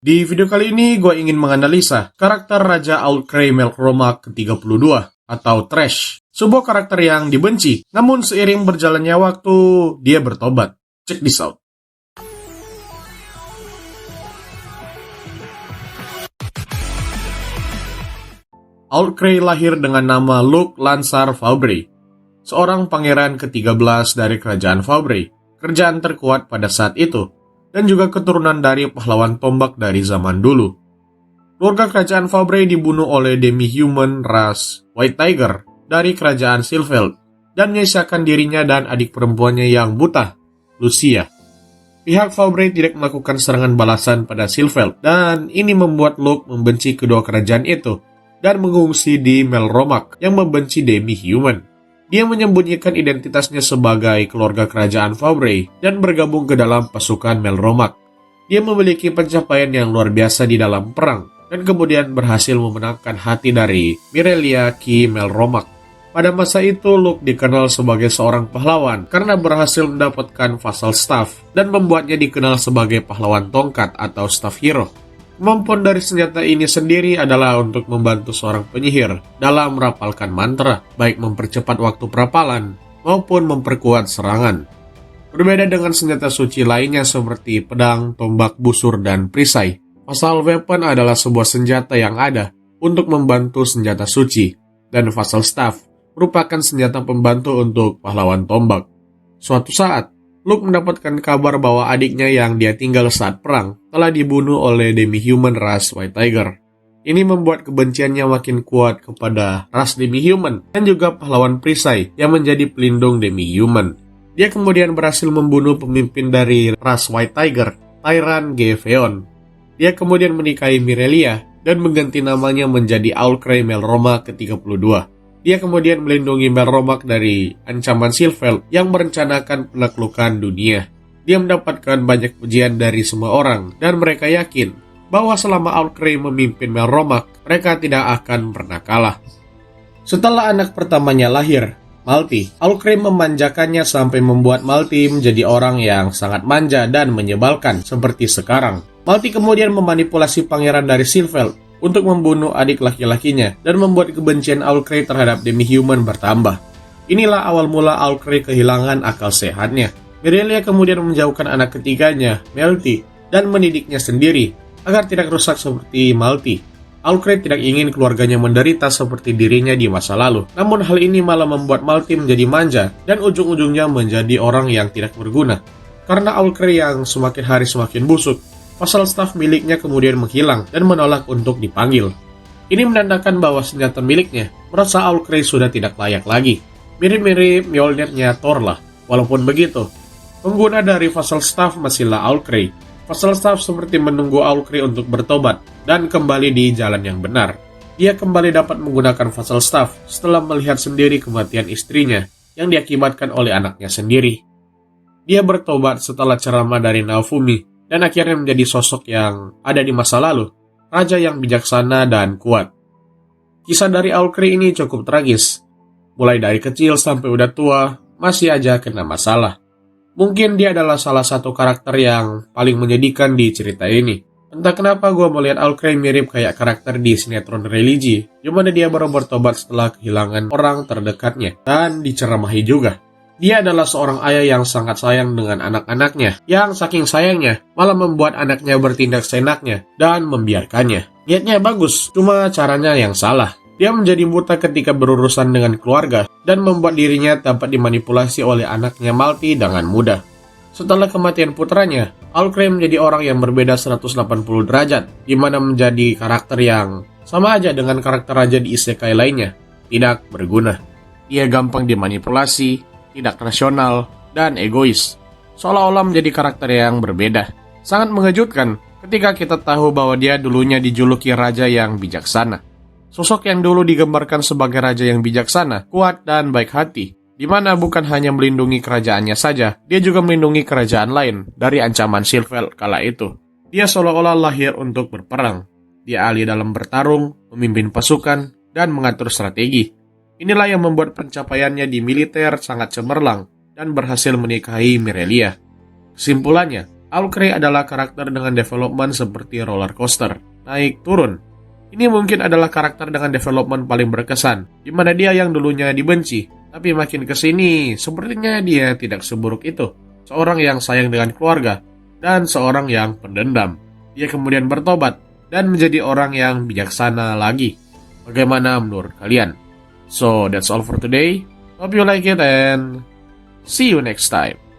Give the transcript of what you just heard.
Di video kali ini gue ingin menganalisa karakter Raja Aulcray Melromak ke-32 atau Thresh, sebuah karakter yang dibenci, namun seiring berjalannya waktu, dia bertobat. Check this out. Aulcray lahir dengan nama Luke Lansar Faubray, seorang pangeran ke-13 dari kerajaan Faubray, kerajaan terkuat pada saat itu, dan juga keturunan dari pahlawan tombak dari zaman dulu. Keluarga kerajaan Faubray dibunuh oleh demi-human ras White Tiger dari kerajaan Silveld dan menyisakan dirinya dan adik perempuannya yang buta, Lucia. Pihak Faubray tidak melakukan serangan balasan pada Silveld dan ini membuat Luke membenci kedua kerajaan itu dan mengungsi di Melromak yang membenci demi-human. Dia menyembunyikan identitasnya sebagai keluarga kerajaan Faubray dan bergabung ke dalam pasukan Melromak. Dia memiliki pencapaian yang luar biasa di dalam perang dan kemudian berhasil memenangkan hati dari Mirelia Ki Melromak. Pada masa itu, Luke dikenal sebagai seorang pahlawan karena berhasil mendapatkan Vassal Staff dan membuatnya dikenal sebagai pahlawan tongkat atau Staff Hero. Kemampuan dari senjata ini sendiri adalah untuk membantu seorang penyihir dalam merapalkan mantra, baik mempercepat waktu perapalan maupun memperkuat serangan. Berbeda dengan senjata suci lainnya seperti pedang, tombak, busur, dan perisai, Vassal Weapon adalah sebuah senjata yang ada untuk membantu senjata suci, dan Vassal Staff merupakan senjata pembantu untuk pahlawan tombak. Suatu saat, Luke mendapatkan kabar bahwa adiknya yang dia tinggal saat perang telah dibunuh oleh demi-human ras White Tiger. Ini membuat kebenciannya makin kuat kepada ras demi-human dan juga pahlawan perisai yang menjadi pelindung demi-human. Dia kemudian berhasil membunuh pemimpin dari ras White Tiger, Tyran Geveon. Dia kemudian menikahi Mirelia dan mengganti namanya menjadi Aulcray Melromak ke-32. Dia kemudian melindungi Melromak dari ancaman Silveld yang merencanakan penaklukan dunia. Dia mendapatkan banyak pujian dari semua orang, dan mereka yakin bahwa selama Aulcray memimpin Melromak, mereka tidak akan pernah kalah. Setelah anak pertamanya lahir, Malty, Aulcray memanjakannya sampai membuat Malty menjadi orang yang sangat manja dan menyebalkan seperti sekarang. Malty kemudian memanipulasi pangeran dari Silveld untuk membunuh adik laki-lakinya dan membuat kebencian Aulcray terhadap demi-human bertambah. Inilah awal mula Aulcray kehilangan akal sehatnya. Mirelia kemudian menjauhkan anak ketiganya, Malty, dan mendidiknya sendiri agar tidak rusak seperti Malty. Aulcray tidak ingin keluarganya menderita seperti dirinya di masa lalu. Namun hal ini malah membuat Malty menjadi manja dan ujung-ujungnya menjadi orang yang tidak berguna. Karena Aulcray yang semakin hari semakin busuk, Vassal Staff miliknya kemudian menghilang dan menolak untuk dipanggil. Ini menandakan bahwa senjata miliknya merasa Aulcray sudah tidak layak lagi. Mirip-mirip Mjolnirnya Thor lah. Walaupun begitu, pengguna dari Vassal Staff masihlah Aulcray. Vassal Staff seperti menunggu Aulcray untuk bertobat dan kembali di jalan yang benar. Dia kembali dapat menggunakan Vassal Staff setelah melihat sendiri kematian istrinya yang diakibatkan oleh anaknya sendiri. Dia bertobat setelah ceramah dari Naofumi dan akhirnya menjadi sosok yang ada di masa lalu, raja yang bijaksana dan kuat. Kisah dari Aulcray ini cukup tragis. Mulai dari kecil sampai udah tua, masih aja kena masalah. Mungkin dia adalah salah satu karakter yang paling menyedihkan di cerita ini. Entah kenapa gue melihat Aulcray mirip kayak karakter di sinetron religi, di mana dia baru bertobat setelah kehilangan orang terdekatnya, dan diceramahi juga. Dia adalah seorang ayah yang sangat sayang dengan anak-anaknya, yang saking sayangnya malah membuat anaknya bertindak seenaknya dan membiarkannya. Niatnya bagus, cuma caranya yang salah. Dia menjadi buta ketika berurusan dengan keluarga dan membuat dirinya dapat dimanipulasi oleh anaknya Malty dengan mudah. Setelah kematian putranya, Aulcray menjadi orang yang berbeda 180 derajat, di mana menjadi karakter yang sama aja dengan karakter raja di isekai lainnya, tidak berguna. Dia gampang dimanipulasi, tidak rasional, dan egois, seolah-olah menjadi karakter yang berbeda. Sangat mengejutkan ketika kita tahu bahwa dia dulunya dijuluki raja yang bijaksana. Sosok yang dulu digambarkan sebagai raja yang bijaksana, kuat, dan baik hati, di mana bukan hanya melindungi kerajaannya saja, dia juga melindungi kerajaan lain dari ancaman Silveld kala itu. Dia seolah-olah lahir untuk berperang. Dia ahli dalam bertarung, memimpin pasukan, dan mengatur strategi. Inilah yang membuat pencapaiannya di militer sangat cemerlang dan berhasil menikahi Mirelia. Kesimpulannya, Owl Cray adalah karakter dengan development seperti roller coaster, naik turun. Ini mungkin adalah karakter dengan development paling berkesan, di mana dia yang dulunya dibenci, tapi makin kesini sepertinya dia tidak seburuk itu. Seorang yang sayang dengan keluarga, dan seorang yang pendendam. Dia kemudian bertobat, dan menjadi orang yang bijaksana lagi. Bagaimana menurut kalian? So, that's all for today. Hope you like it and see you next time.